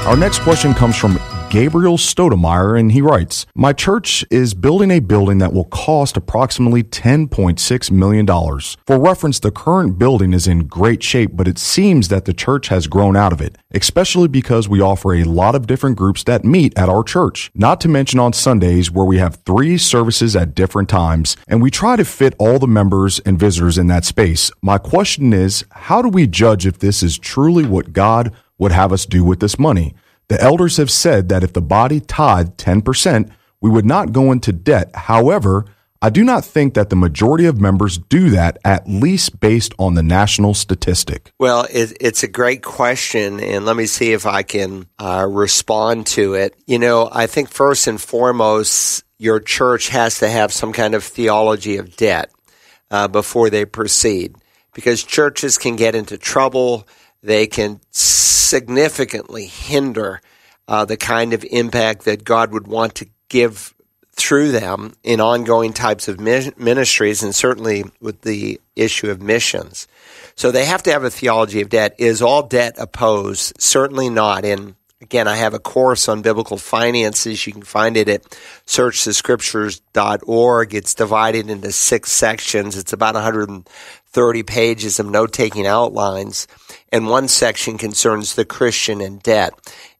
Our next question comes from Gabriel Stoudemayer, and he writes, my church is building a building that will cost approximately $10.6 million. For reference, the current building is in great shape, but it seems that the church has grown out of it, especially because we offer a lot of different groups that meet at our church, not to mention on Sundays where we have 3 services at different times, and we try to fit all the members and visitors in that space. My question is, how do we judge if this is truly what God would have us do with this money? The elders have said that if the body tithed 10%, we would not go into debt. However, I do not think that the majority of members do that, at least based on the national statistic. Well, it's a great question, and let me see if I can respond to it. I think first and foremost, your church has to have some kind of theology of debt before they proceed, because churches can get into trouble. They can significantly hinder the kind of impact that God would want to give through them in ongoing types of ministries, and certainly with the issue of missions. So they have to have a theology of debt. Is all debt opposed? Certainly not. And again, I have a course on biblical finances. You can find it at searchthescriptures.org. It's divided into 6 sections. It's about 130 pages of note-taking outlines. And one section concerns the Christian and debt.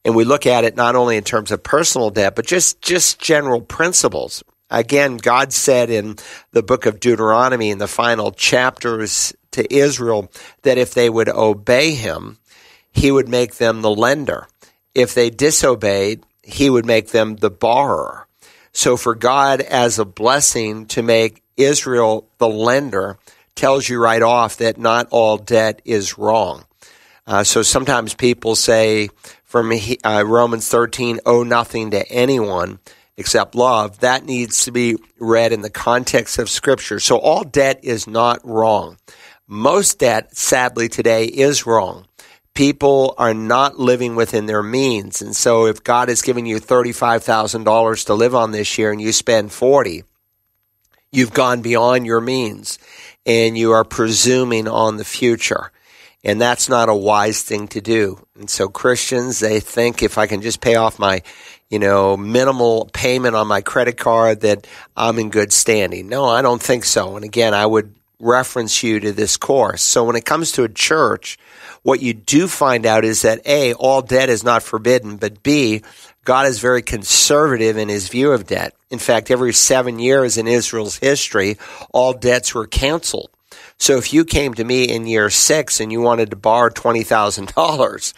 And we look at it not only in terms of personal debt, but just general principles. Again, God said in the book of Deuteronomy, in the final chapters to Israel, that if they would obey him, he would make them the lender. If they disobeyed, he would make them the borrower. So for God as a blessing to make Israel the lender tells you right off that not all debt is wrong. So sometimes people say from Romans 13, owe nothing to anyone except love. That needs to be read in the context of Scripture. So all debt is not wrong. Most debt, sadly, today is wrong. People are not living within their means. And so if God has given you $35,000 to live on this year and you spend $40,000, you've gone beyond your means and you are presuming on the future. And that's not a wise thing to do. And so Christians, they think if I can just pay off my, minimal payment on my credit card that I'm in good standing. No, I don't think so. And again, I would reference you to this course. So when it comes to a church, what you do find out is that A, all debt is not forbidden, but B, God is very conservative in his view of debt. In fact, every 7 years in Israel's history, all debts were canceled. So if you came to me in year 6 and you wanted to borrow $20,000,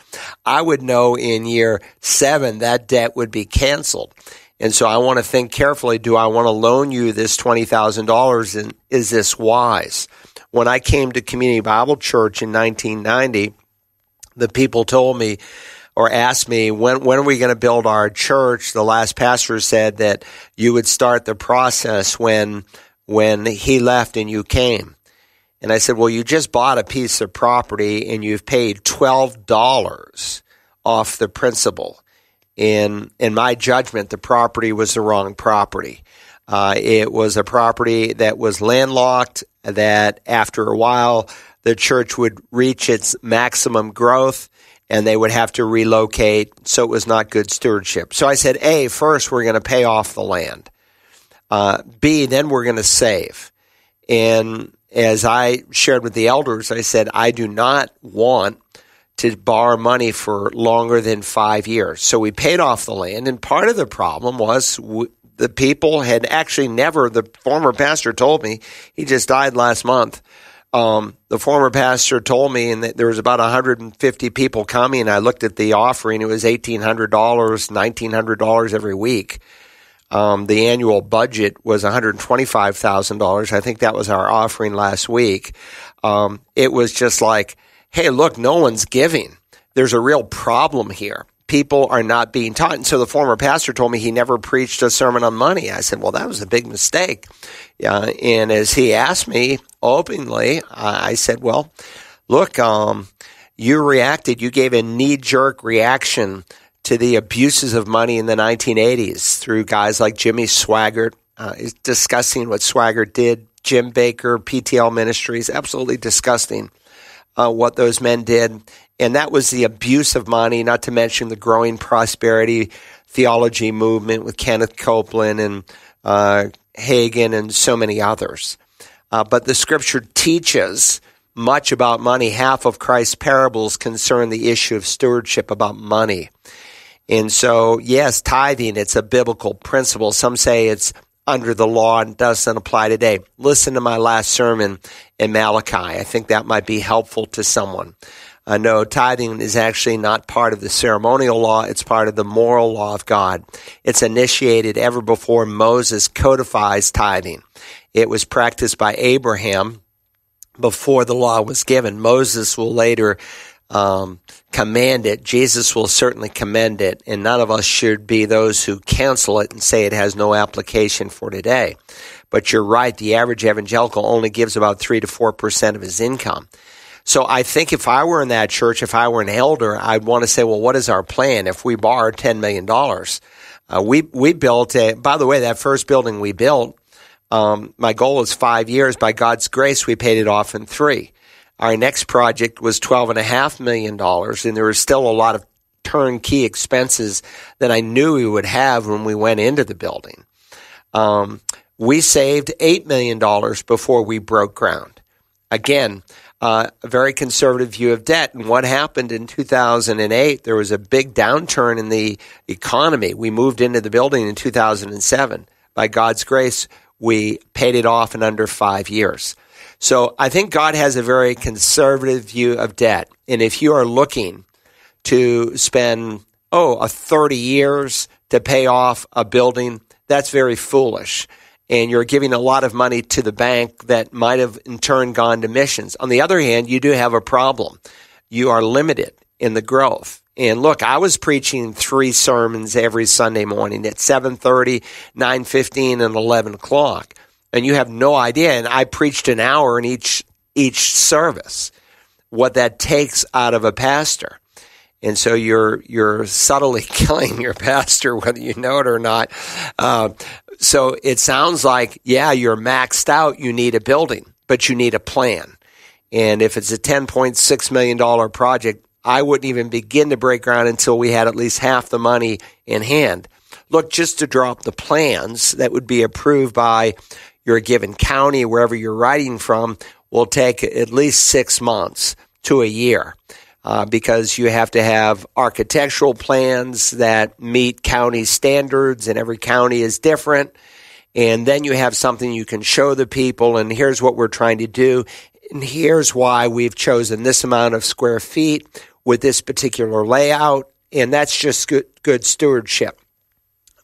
I would know in year 7 that debt would be canceled. And so I want to think carefully, do I want to loan you this $20,000 and is this wise? When I came to Community Bible Church in 1990, the people told me or asked me, when are we going to build our church? The last pastor said that you would start the process when he left and you came. And I said, well, you just bought a piece of property and you've paid $12 off the principal. In my judgment, the property was the wrong property. It was a property that was landlocked, that after a while, the church would reach its maximum growth and they would have to relocate. So it was not good stewardship. So I said, A, first, we're going to pay off the land. B, then we're going to save. And as I shared with the elders, I said, I do not want to borrow money for longer than 5 years. So we paid off the land. And part of the problem was the people had actually never, the former pastor told me, he just died last month. The former pastor told me, and there was about 150 people coming. I looked at the offering. It was $1,800, $1,900 every week. The annual budget was $125,000. I think that was our offering last week. It was just like, hey, look, no one's giving. There's a real problem here. People are not being taught. And so the former pastor told me he never preached a sermon on money. I said, well, that was a big mistake. And as he asked me openly, I said, well, look, you reacted. You gave a knee-jerk reaction to the abuses of money in the 1980s through guys like Jimmy Swaggart, discussing what Swaggart did, Jim Baker, PTL Ministries, absolutely disgusting. what those men did. And that was the abuse of money, not to mention the growing prosperity theology movement with Kenneth Copeland and Hagin and so many others. But the scripture teaches much about money. Half of Christ's parables concern the issue of stewardship about money. And so, yes, tithing, it's a biblical principle. Some say it's under the law and doesn't apply today. Listen to my last sermon in Malachi. I think that might be helpful to someone. No, tithing is actually not part of the ceremonial law. It's part of the moral law of God. It's initiated ever before Moses codifies tithing. It was practiced by Abraham before the law was given. Moses will later command it. Jesus will certainly commend it, and none of us should be those who cancel it and say it has no application for today. But you're right, the average evangelical only gives about 3 to 4% of his income. So I think if I were in that church, if I were an elder, I'd want to say, well, what is our plan if we borrowed $10 million? We built by the way, that first building we built, my goal is 5 years. By God's grace, we paid it off in 3. Our next project was $12.5 million, and there was still a lot of turnkey expenses that I knew we would have when we went into the building. We saved $8 million before we broke ground. Again, a very conservative view of debt. And what happened in 2008, there was a big downturn in the economy. We moved into the building in 2007. By God's grace, we paid it off in under 5 years. So I think God has a very conservative view of debt. And if you are looking to spend, 30 years to pay off a building, that's very foolish. And you're giving a lot of money to the bank that might have in turn gone to missions. On the other hand, you do have a problem. You are limited in the growth. And look, I was preaching 3 sermons every Sunday morning at 7:30, 9:15, and 11 o'clock. And you have no idea. And I preached an hour in each service, what that takes out of a pastor. And so you're subtly killing your pastor, whether you know it or not. So it sounds like, yeah, you're maxed out. You need a building, but you need a plan. And if it's a $10.6 million project, I wouldn't even begin to break ground until we had at least half the money in hand. Look, just to draw up the plans that would be approved by your given county, wherever you're writing from, will take at least 6 months to a year. Because you have to have architectural plans that meet county standards, and every county is different. And then you have something you can show the people, and here's what we're trying to do, and here's why we've chosen this amount of square feet with this particular layout, and that's just good stewardship.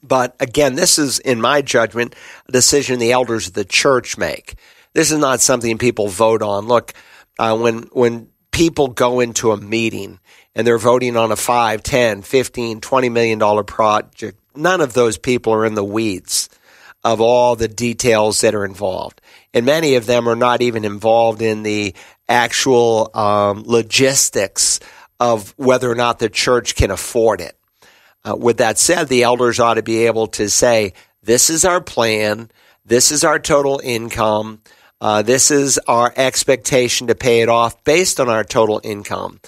But again, this is, in my judgment, a decision the elders of the church make. This is not something people vote on. Look, when people go into a meeting and they're voting on a $5, $10, $15, $20 million project, none of those people are in the weeds of all the details that are involved. And many of them are not even involved in the actual logistics of whether or not the church can afford it. With that said, the elders ought to be able to say, this is our plan, this is our total income, this is our expectation to pay it off based on our total income.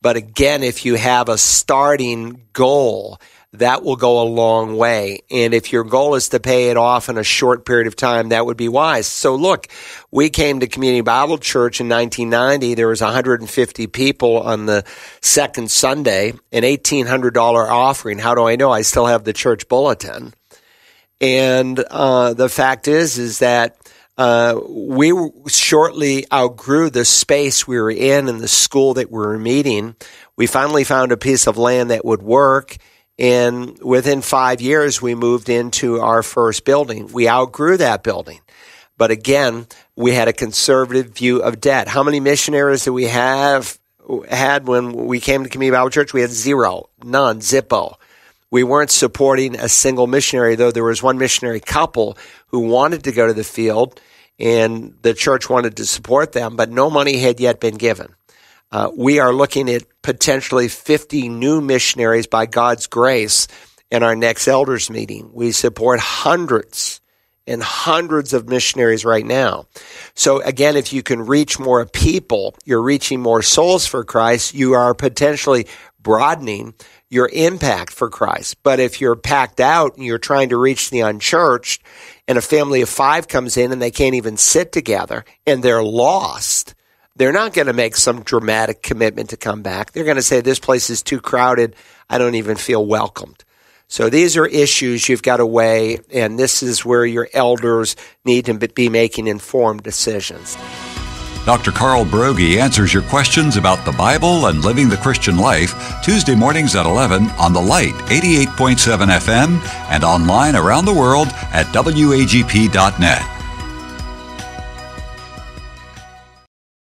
But again, if you have a starting goal, that will go a long way. And if your goal is to pay it off in a short period of time, that would be wise. So look, we came to Community Bible Church in 1990. There was 150 people on the second Sunday, an $1,800 offering. How do I know? I still have the church bulletin. And the fact is that we shortly outgrew the space we were in and the school that we were meeting. We finally found a piece of land that would work. And within 5 years, we moved into our first building. We outgrew that building. But again, we had a conservative view of debt. How many missionaries do we had when we came to Community Bible Church? We had 0, none, zippo. We weren't supporting a single missionary, though there was one missionary couple who wanted to go to the field, and the church wanted to support them, but no money had yet been given. We are looking at potentially 50 new missionaries by God's grace in our next elders meeting. We support hundreds and hundreds of missionaries right now. So again, if you can reach more people, you're reaching more souls for Christ, you are potentially broadening your impact for Christ. But if you're packed out and you're trying to reach the unchurched, and a family of 5 comes in and they can't even sit together and they're lost, they're not going to make some dramatic commitment to come back. They're going to say, this place is too crowded. I don't even feel welcomed. So these are issues you've got to weigh, and this is where your elders need to be making informed decisions. Dr. Carl Broggi answers your questions about the Bible and living the Christian life Tuesday mornings at 11 on The Light 88.7 FM and online around the world at wagp.net.